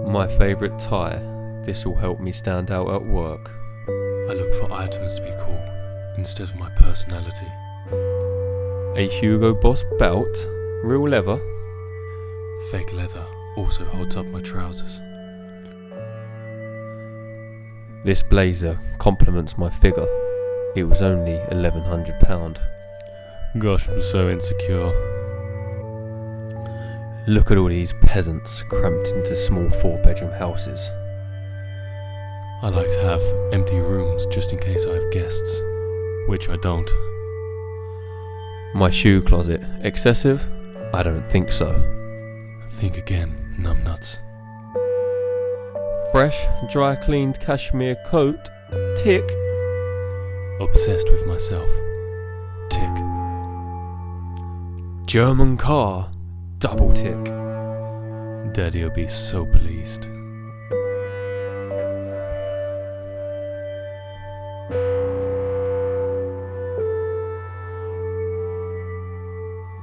My favourite tie. This will help me stand out at work. I look for items to be cool instead of my personality. A Hugo Boss belt. Real leather. Fake leather also holds up my trousers. This blazer complements my figure. It was only £1,100. Gosh, I'm so insecure. Look at all these peasants cramped into small 4-bedroom houses. I like to have empty rooms just in case I have guests, which I don't. My shoe closet. Excessive? I don't think so. Think again, numbnuts. Fresh, dry cleaned cashmere coat. Tick. Obsessed with myself. Tick. German car. Double tick. Daddy'll be so pleased.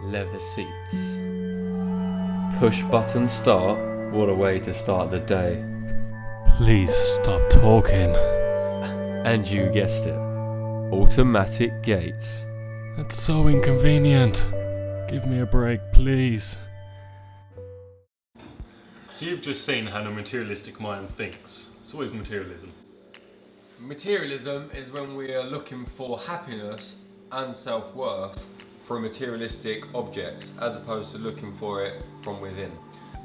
Leather seats. Push button start. What a way to start the day. Please stop talking. And you guessed it. Automatic gates. That's so inconvenient. Give me a break, please. So you've just seen how the materialistic mind thinks. It's always materialism. Materialism is when we are looking for happiness and self-worth from materialistic objects as opposed to looking for it from within.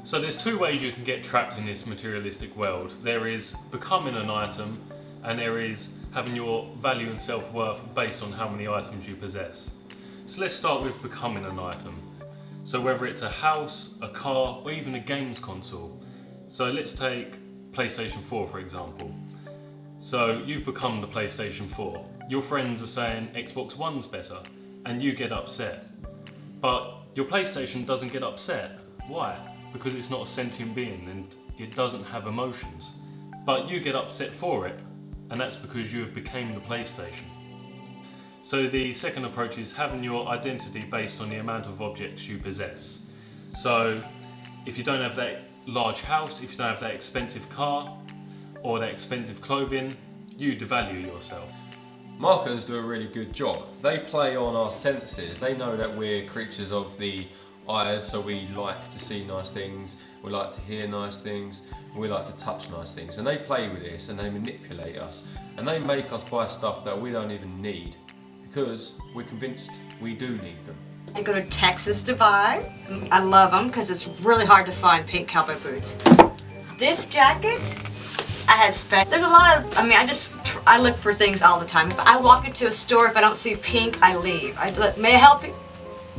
So there's two ways you can get trapped in this materialistic world. There is becoming an item, and there is having your value and self-worth based on how many items you possess. So let's start with becoming an item. So whether it's a house, a car, or even a games console. So let's take PlayStation 4 for example. So you've become the PlayStation 4. Your friends are saying Xbox One's better, and you get upset. But your PlayStation doesn't get upset. Why? Because it's not a sentient being and it doesn't have emotions. But you get upset for it, and that's because you have become the PlayStation. So the second approach is having your identity based on the amount of objects you possess. So if you don't have that large house, if you don't have that expensive car, or that expensive clothing, you devalue yourself. Markers do a really good job. They play on our senses. They know that we're creatures of the eyes, so we like to see nice things, we like to hear nice things, we like to touch nice things. And they play with this and they manipulate us. And they make us buy stuff that we don't even need because we're convinced we do need them. I go to Texas to buy. I love them because it's really hard to find pink cowboy boots. This jacket, I had there's a lot of, I look for things all the time. If I walk into a store, if I don't see pink, I leave. May I help you?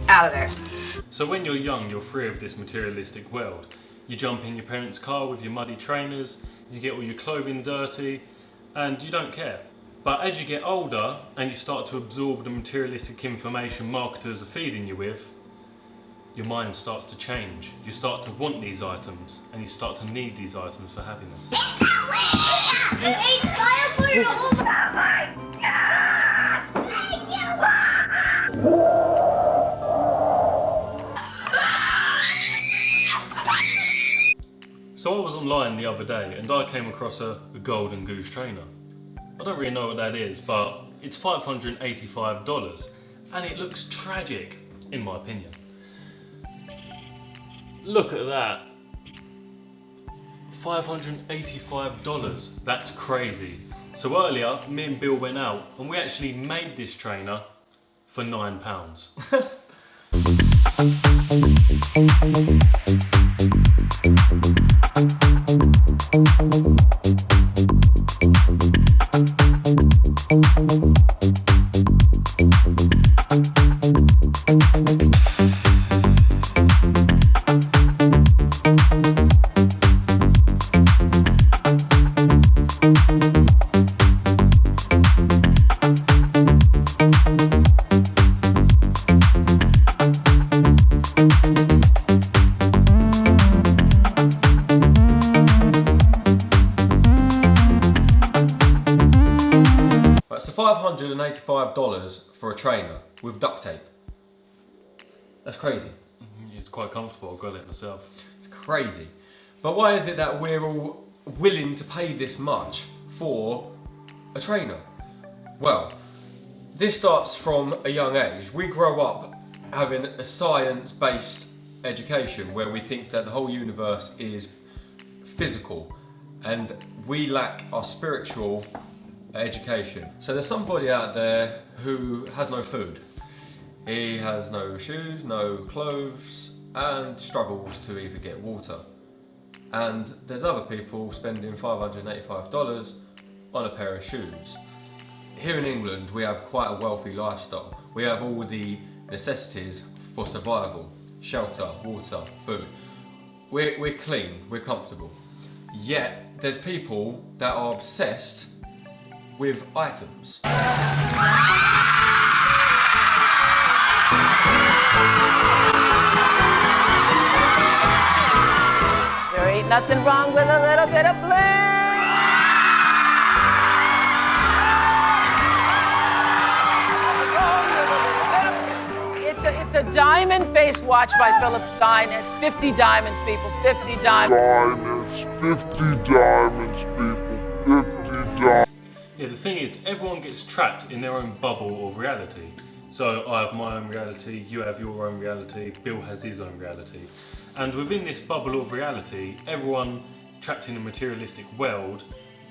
Out of there. So when you're young, you're free of this materialistic world. You jump in your parents' car with your muddy trainers, you get all your clothing dirty, and you don't care. But as you get older and you start to absorb the materialistic information marketers are feeding you with, your mind starts to change. You start to want these items, and you start to need these items for happiness. So I was online the other day and I came across a golden goose trainer. I don't really know what that is, but it's $585 and it looks tragic, in my opinion. Look at that. $585, that's crazy. So earlier, me and Bill went out and we actually made this trainer for £9. So $585 for a trainer with duct tape. That's crazy. It's quite comfortable, I've got it myself. It's crazy. But why is it that we're all willing to pay this much for a trainer? Well, this starts from a young age. We grow up having a science-based education where we think that the whole universe is physical and we lack our spiritual education. So there's somebody out there who has no food. He has no shoes, no clothes, and struggles to even get water. And there's other people spending $585 on a pair of shoes. Here in England, we have quite a wealthy lifestyle. We have all the necessities for survival: shelter, water, food. We're clean, we're comfortable. Yet, there's people that are obsessed with items. There ain't nothing wrong with a little bit of bling. It's a diamond face watch by Philip Stein. It's 50 diamonds, people. 50 diamonds. 50 diamonds, people. 50 diamonds. Yeah, the thing is, everyone gets trapped in their own bubble of reality. So I have my own reality, you have your own reality, Bill has his own reality. And within this bubble of reality, everyone trapped in a materialistic world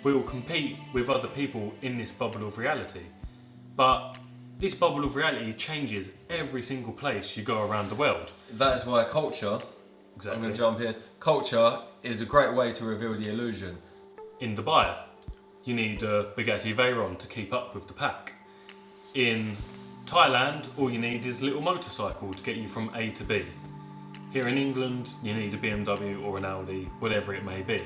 will compete with other people in this bubble of reality. But this bubble of reality changes every single place you go around the world. That is why culture, Exactly. I'm going to jump in, culture is a great way to reveal the illusion. In Dubai, you need a Bugatti Veyron to keep up with the pack. In Thailand, all you need is a little motorcycle to get you from A to B. Here in England, you need a BMW or an Audi, whatever it may be.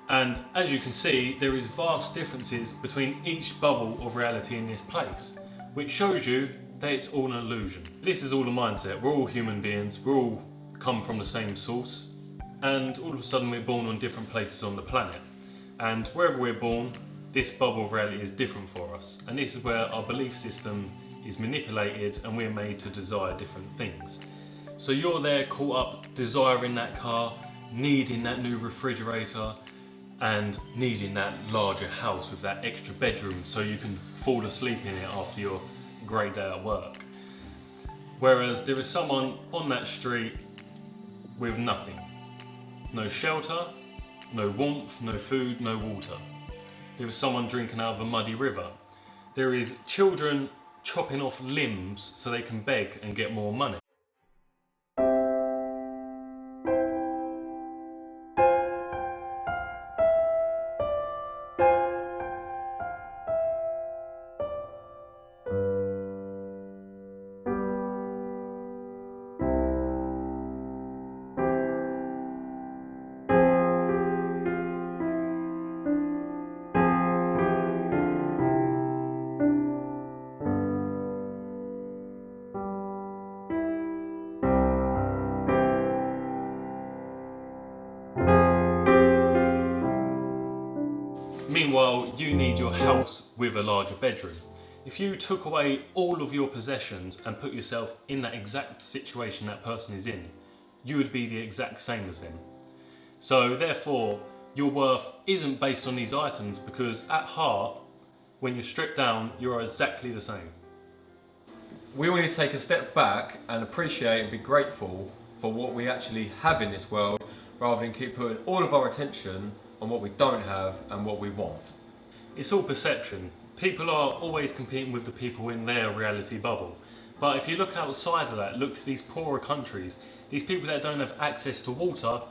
And as you can see, there is vast differences between each bubble of reality in this place, which shows you that it's all an illusion. This is all a mindset. We're all human beings, we all come from the same source, and all of a sudden we're born on different places on the planet. And wherever we're born, this bubble of reality is different for us. And this is where our belief system is manipulated and we're made to desire different things. So you're there caught up desiring that car, needing that new refrigerator, and needing that larger house with that extra bedroom so you can fall asleep in it after your great day at work. Whereas there is someone on that street with nothing. No shelter, no warmth, no food, no water. There is someone drinking out of a muddy river. There is children chopping off limbs so they can beg and get more money. Meanwhile, you need your house with a larger bedroom. If you took away all of your possessions and put yourself in that exact situation that person is in, you would be the exact same as them. So therefore, your worth isn't based on these items, because at heart, when you're stripped down, you're exactly the same. We all need to take a step back and appreciate and be grateful for what we actually have in this world, rather than keep putting all of our attention on what we don't have and what we want. It's all perception. People are always competing with the people in their reality bubble. But if you look outside of that, look to these poorer countries, these people that don't have access to water,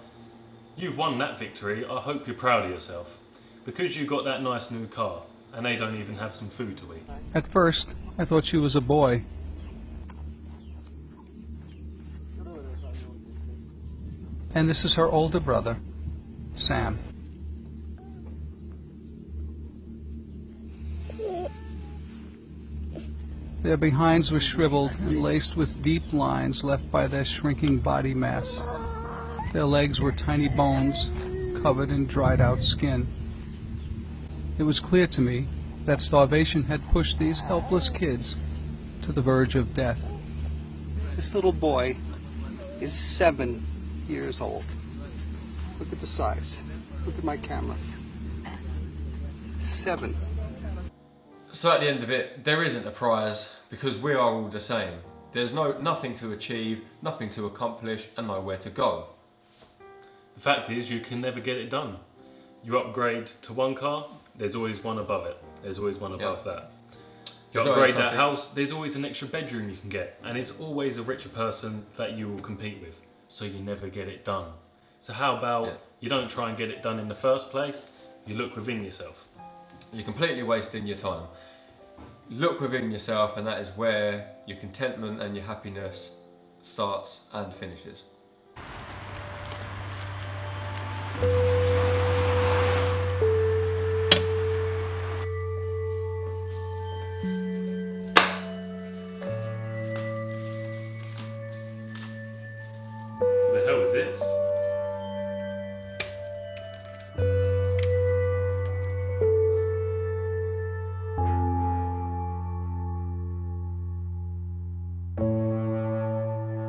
you've won that victory. I hope you're proud of yourself. Because you got that nice new car and they don't even have some food to eat. At first, I thought she was a boy. And this is her older brother, Sam. Their behinds were shriveled and laced with deep lines left by their shrinking body mass. Their legs were tiny bones, covered in dried-out skin. It was clear to me that starvation had pushed these helpless kids to the verge of death. This little boy is 7 years old. Look at the size. Look at my camera. 7. So at the end of it, there isn't a prize because we are all the same. There's nothing to achieve, nothing to accomplish, and nowhere to go. The fact is, you can never get it done. You upgrade to one car, there's always one above it. There's always one above that. You There's always upgrade that something. house, there's always an extra bedroom you can get. And it's always a richer person that you will compete with. So you never get it done. So how about you don't try and get it done in the first place, you look within yourself. You're completely wasting your time. Look within yourself, and that is where your contentment and your happiness starts and finishes. What the hell is this?